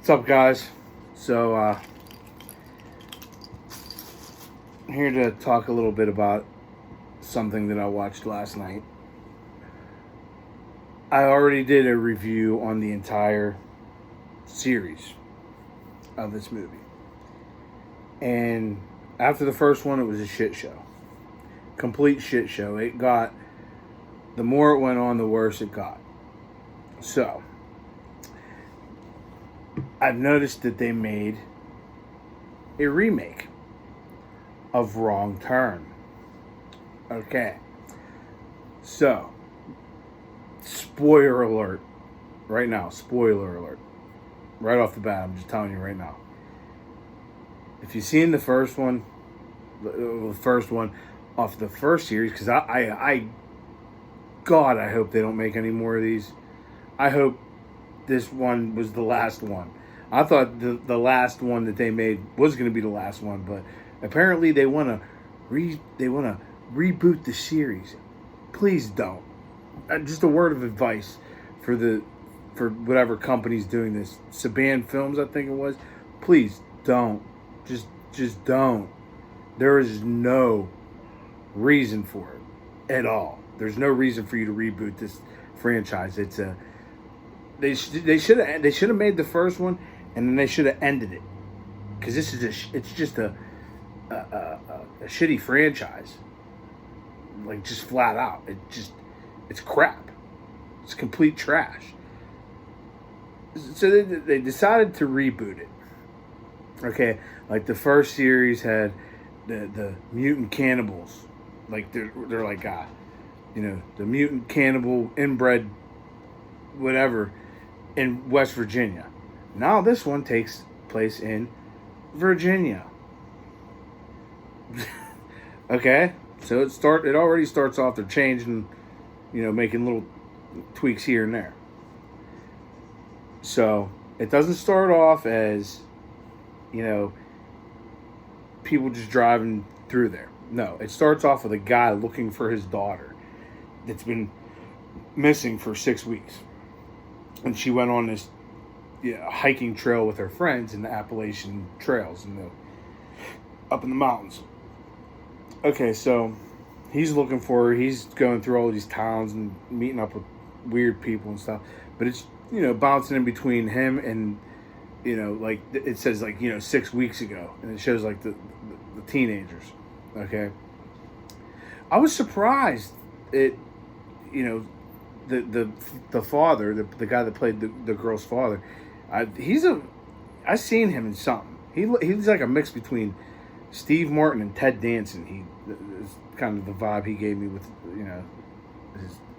What's up, guys? So, I'm here to talk a little bit about something that I watched last night. I already did a review on the entire series of this movie. And after the first one, it was a shit show. Complete shit show. The more it went on, the worse it got. So, I've noticed that they made a remake of Wrong Turn. Okay. So, spoiler alert. Right now, spoiler alert. Right off the bat, I'm just telling you right now. If you've seen the first one off the first series, because God, I hope they don't make any more of these. I hope this one was the last one. I thought the last one that they made was going to be the last one, but apparently they want to reboot the series. Please don't. Just a word of advice for whatever company's doing this. Saban Films, I think it was. Please don't. Just don't. There is no reason for it at all. There's no reason for you to reboot this franchise. It's they should have made the first one, and then they should have ended it, because this is it's just a shitty franchise, like just flat out. It's crap. It's complete trash. So they decided to reboot it. Okay, like the first series had the mutant cannibals, like they're like the mutant cannibal inbred whatever in West Virginia. Now this one takes place in Virginia. Okay, so it already starts off. They're changing, making little tweaks here and there. So it doesn't start off as people just driving through there. No, it starts off with a guy looking for his daughter that's been missing for 6 weeks. And she went on this hiking trail with her friends in the Appalachian trails up in the mountains. Okay, so he's looking for her. He's going through all these towns and meeting up with weird people and stuff. But it's, bouncing in between him and, like it says 6 weeks ago. And it shows like the teenagers. Okay. I was surprised the father, the guy that played the girl's father, I seen him in something. He's like a mix between Steve Martin and Ted Danson. It's kind of the vibe he gave me with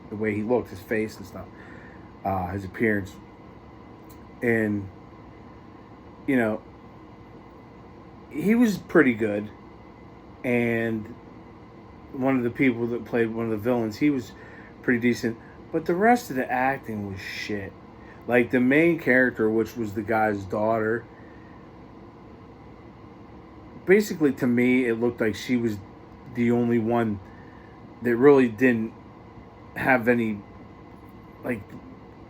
the way he looked, his face and stuff, his appearance, and he was pretty good. And one of the people that played one of the villains, he was pretty decent. But the rest of the acting was shit. Like the main character, which was the guy's daughter, basically to me, it looked like she was the only one that really didn't have any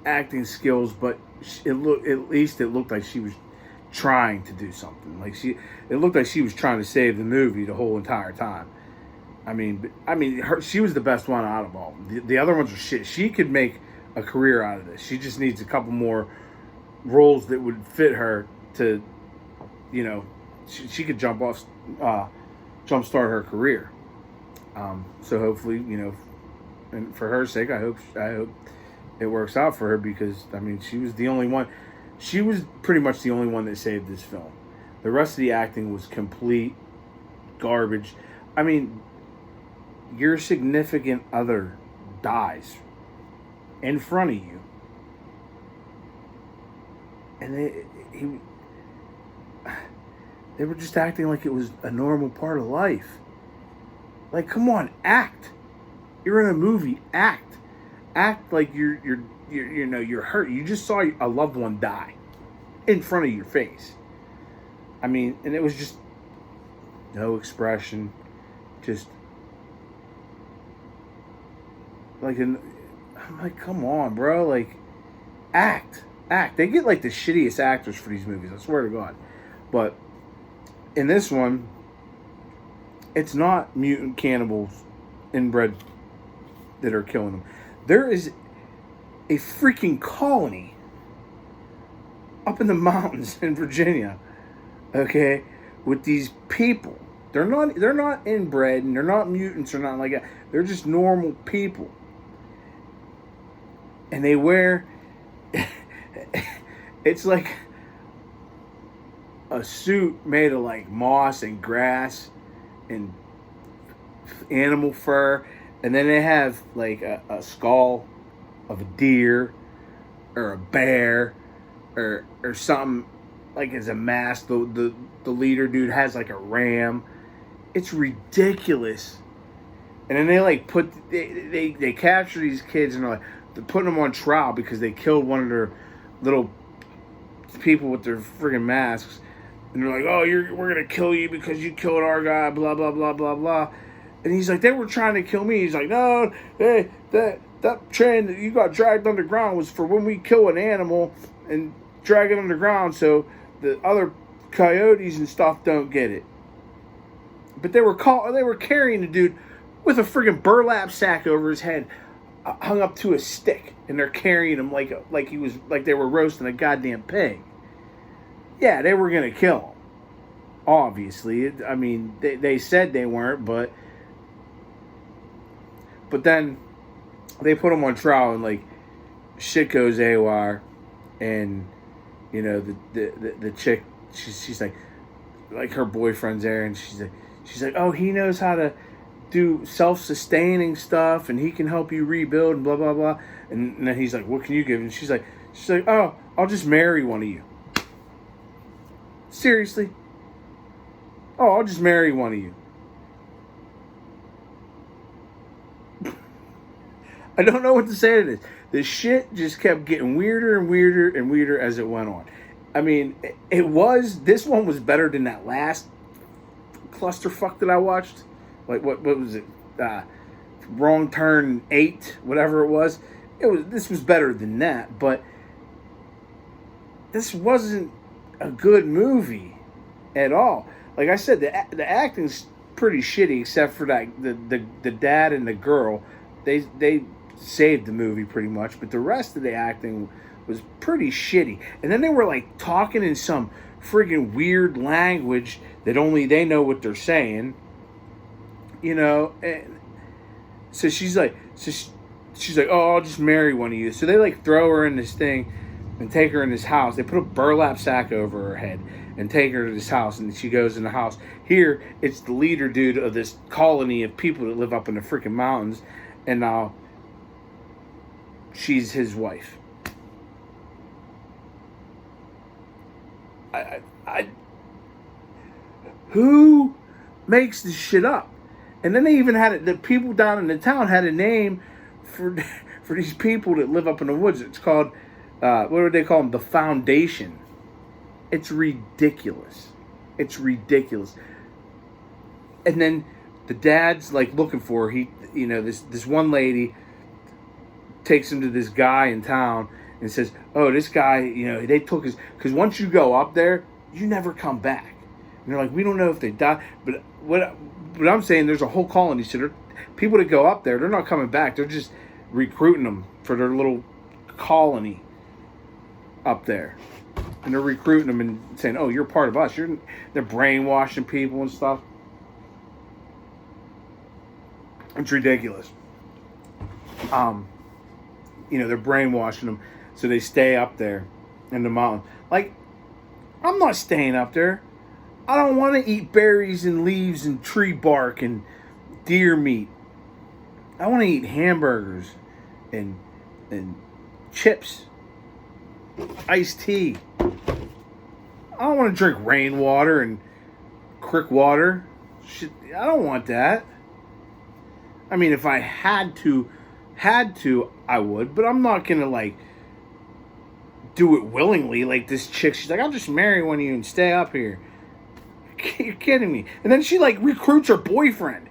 acting skills. But it looked like she was trying to do something. It looked like she was trying to save the movie the whole entire time. She was the best one out of all. The other ones are shit. She could make a career out of this. She just needs a couple more roles that would fit her to, she could jumpstart her career. So hopefully, and for her sake, I hope it works out for her, because she was the only one. She was pretty much the only one that saved this film. The rest of the acting was complete garbage. Your significant other dies in front of you, and they were just acting like it was a normal part of life. Like, come on, act. You're in a movie. Act like you're hurt. You just saw a loved one die in front of your face. And it was just no expression, just I'm like, come on, bro. Like, act. act. They get like the shittiest actors for these movies. I swear to God. But in this one, it's not mutant cannibals inbred that are killing them. There is a freaking colony up in the mountains in Virginia, okay, with these people. They're not inbred and they're not mutants or nothing like that. They're just normal people. And they wear it's like a suit made of like moss and grass and animal fur, and then they have like a skull of a deer or a bear or something like as a mask. The leader dude has like a ram. It's ridiculous. And then they like they capture these kids and they're putting them on trial because they killed one of their little people with their friggin' masks. And they're like, oh, we're gonna kill you because you killed our guy, blah blah blah blah blah. And he's like, they were trying to kill me. He's like, no, hey, that train that you got dragged underground was for when we kill an animal and drag it underground so the other coyotes and stuff don't get it. But they were carrying the dude with a friggin' burlap sack over his head, hung up to a stick, and they're carrying him like they were roasting a goddamn pig. Yeah, they were gonna kill him. Obviously, I mean, they said they weren't, but then they put him on trial and like shit goes AWR, and you know the chick, she's like her boyfriend's there, and she's like, oh, he knows how to do self-sustaining stuff and he can help you rebuild and blah blah blah. And then he's like, what can you give? And she's like, oh, I'll just marry one of you. Seriously? Oh, I'll just marry one of you. I don't know what to say to this. This shit just kept getting weirder and weirder and weirder as it went on. I mean, this one was better than that last clusterfuck that I watched. Like, what was it? Wrong Turn 8, whatever it was. This was better than that, but this wasn't a good movie at all. Like I said, the acting's pretty shitty, except for that the dad and the girl. They saved the movie pretty much, but the rest of the acting was pretty shitty. And then they were like talking in some friggin' weird language that only they know what they're saying. You know, and so she's like, oh, I'll just marry one of you. So they like throw her in this thing and take her in this house. They put a burlap sack over her head and take her to this house, and she goes in the house. Here, it's the leader dude of this colony of people that live up in the freaking mountains, and now she's his wife. Who makes this shit up? And then they even had it. The people down in the town had a name for these people that live up in the woods. It's called what do they call them? The Foundation. It's ridiculous. It's ridiculous. And then the dad's like looking for her. This one lady takes him to this guy in town and says, "Oh, this guy, they took his, because once you go up there, you never come back." And they're like, "We don't know if they die, but what I'm saying, there's a whole colony. So people that go up there, they're not coming back. They're just recruiting them for their little colony up there, and they're recruiting them and saying, "Oh, you're part of us." They're brainwashing people and stuff. It's ridiculous. They're brainwashing them so they stay up there in the mountain. Like, I'm not staying up there. I don't want to eat berries and leaves and tree bark and deer meat. I want to eat hamburgers and chips, iced tea. I don't want to drink rainwater and creek water. Shit, I don't want that. I mean, if I had to, I would, but I'm not going to, like, do it willingly. Like this chick, she's like, I'll just marry one of you and stay up here. You're kidding me. And then she, like, recruits her boyfriend.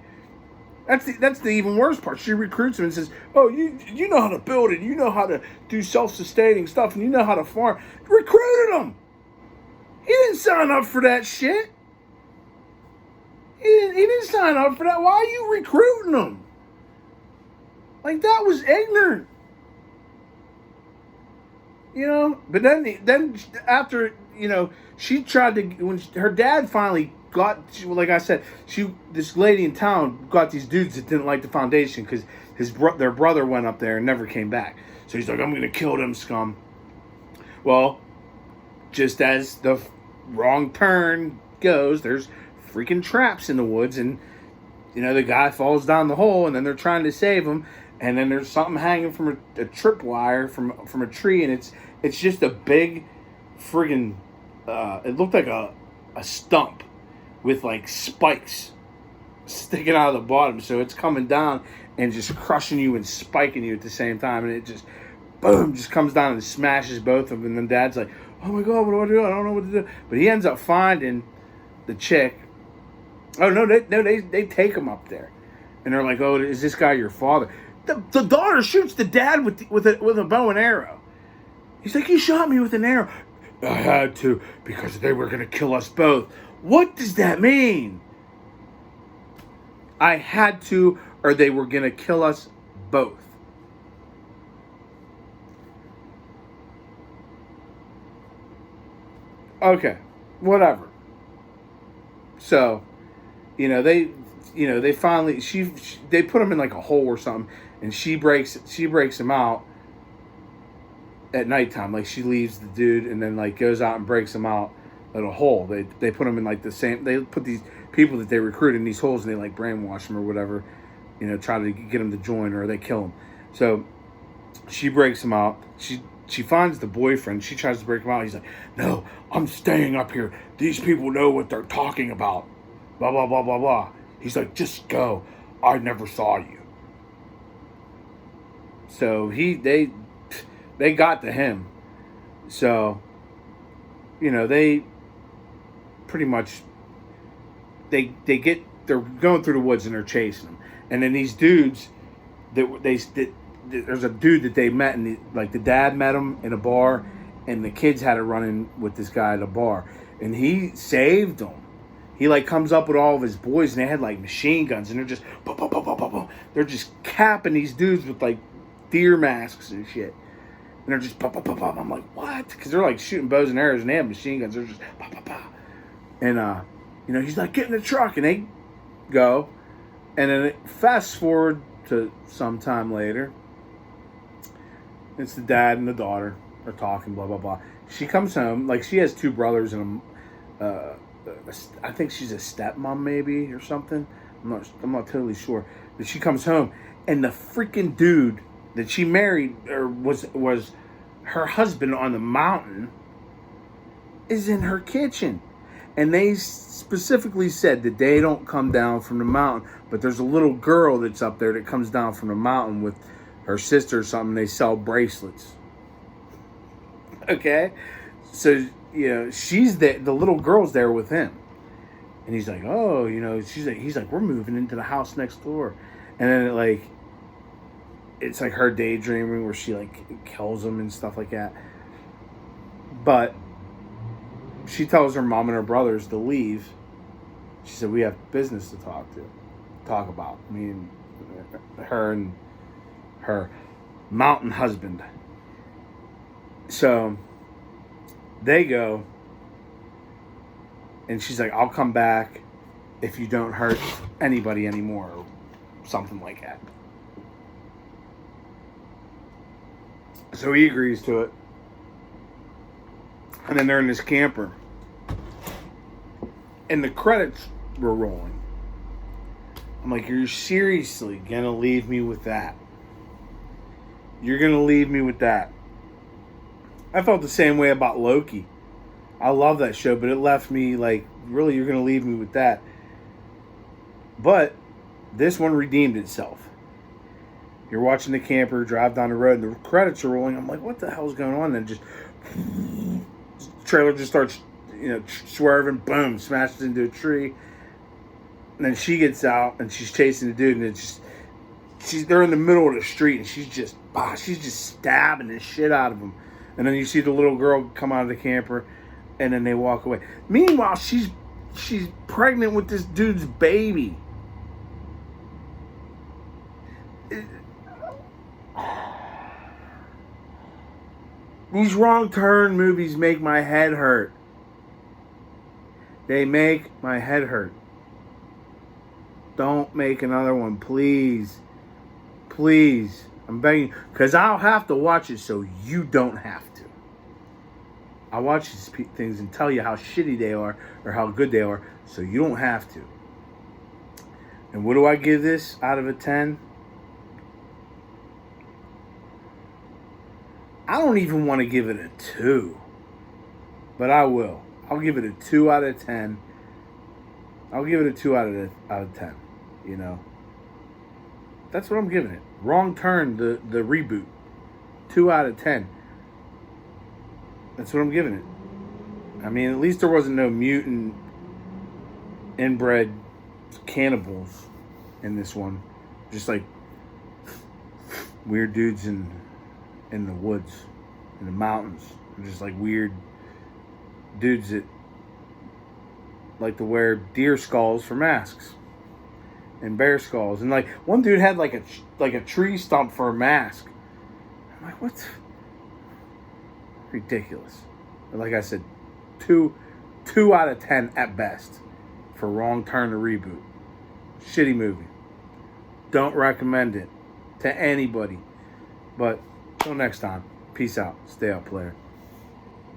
That's the even worse part. She recruits him and says, "Oh, you know how to build it. You know how to do self-sustaining stuff, and you know how to farm." Recruited him. He didn't sign up for that shit. He didn't sign up for that. Why are you recruiting him? Like, that was ignorant. But then after, she tried to, when her dad finally got, like I said, this lady in town got these dudes that didn't like the foundation because their brother went up there and never came back. So he's like, I'm going to kill them scum. Well, just as the wrong turn goes, there's freaking traps in the woods, and the guy falls down the hole, and then they're trying to save him, and then there's something hanging from a tripwire from a tree, and it's just a big friggin' it looked like a stump with like spikes sticking out of the bottom, so it's coming down and just crushing you and spiking you at the same time, and it just boom, just comes down and smashes both of them. And then Dad's like, oh my God, what do I do? I don't know what to do. But he ends up finding the chick. Oh no, they take him up there, and they're like, oh, is this guy your father? The daughter shoots the dad with a bow and arrow. He's like, you shot me with an arrow. I had to, because they were going to kill us both. What does that mean? I had to, or they were going to kill us both. Okay, whatever. So, they finally they put him in like a hole or something, and she breaks him out at nighttime. Like, she leaves the dude and then like goes out and breaks him out at a hole. They put him in like the same. They put these people that they recruit in these holes, and they like brainwash them or whatever. Try to get him to join, or they kill him. So she breaks him out. She finds the boyfriend. She tries to break him out. He's like, no, I'm staying up here. These people know what they're talking about. Blah, blah, blah, blah, blah. He's like, just go. I never saw you. So they got to him. So, they pretty much, they're going through the woods and they're chasing him. And then these dudes, there's a dude that they met, and the dad met him in a bar, and the kids had a run-in with this guy at a bar, and he saved them. He comes up with all of his boys, and they had machine guns, and they're just they're just capping these dudes with deer masks and shit, and they're just I'm like, what? Because they're shooting bows and arrows, and they have machine guns. They're just and he's like, get in the truck, and they go, and then fast forward to some time later. It's the dad and the daughter are talking, blah, blah, blah. She comes home. She has two brothers and I think she's a stepmom maybe or something. I'm not totally sure. But she comes home, and the freaking dude that she married, or was her husband on the mountain, is in her kitchen. And they specifically said that they don't come down from the mountain, but there's a little girl that's up there that comes down from the mountain with her sister or something. They sell bracelets. Okay? So, she's the little girl's there with him. And he's like, oh, he's like, we're moving into the house next door. And then it's her daydreaming where she kills him and stuff like that. But she tells her mom and her brothers to leave. She said, we have business to talk about. Me and her mountain husband. So they go, and she's like, I'll come back if you don't hurt anybody anymore, or something like that. So he agrees to it. And then they're in this camper, and the credits were rolling. I'm like, you're seriously gonna leave me with that? You're gonna leave me with that? I felt the same way about Loki. I love that show, but it left me really, you're gonna leave me with that? But this one redeemed itself. You're watching the camper drive down the road, and the credits are rolling. I'm like, what the hell's going on? And just trailer just starts, swerving, boom, smashes into a tree. And then she gets out and she's chasing the dude, and it's just they're in the middle of the street, and she's just stabbing the shit out of him. And then you see the little girl come out of the camper, and then they walk away. Meanwhile, she's pregnant with this dude's baby. These wrong turn movies make my head hurt. They make my head hurt. Don't make another one, please. Please. I'm begging, because I'll have to watch it so you don't have to. I watch these things and tell you how shitty they are or how good they are so you don't have to. And what do I give this out of a 10? I don't even want to give it a 2. But I will. I'll give it a 2 out of 10. I'll give it a 2 out of 10. You know. That's what I'm giving it. Wrong Turn, the reboot. 2 out of 10. That's what I'm giving it. I mean, at least there wasn't no mutant inbred cannibals in this one. Just like weird dudes in the woods, in the mountains. Just like weird dudes that like to wear deer skulls for masks and bear skulls. And like one dude had like a tree stump for a mask. I'm like, what? Ridiculous. But like I said, 2 out of 10 at best for Wrong Turn, the reboot. Shitty movie. Don't recommend it to anybody. But till next time, peace out. Stay out, player.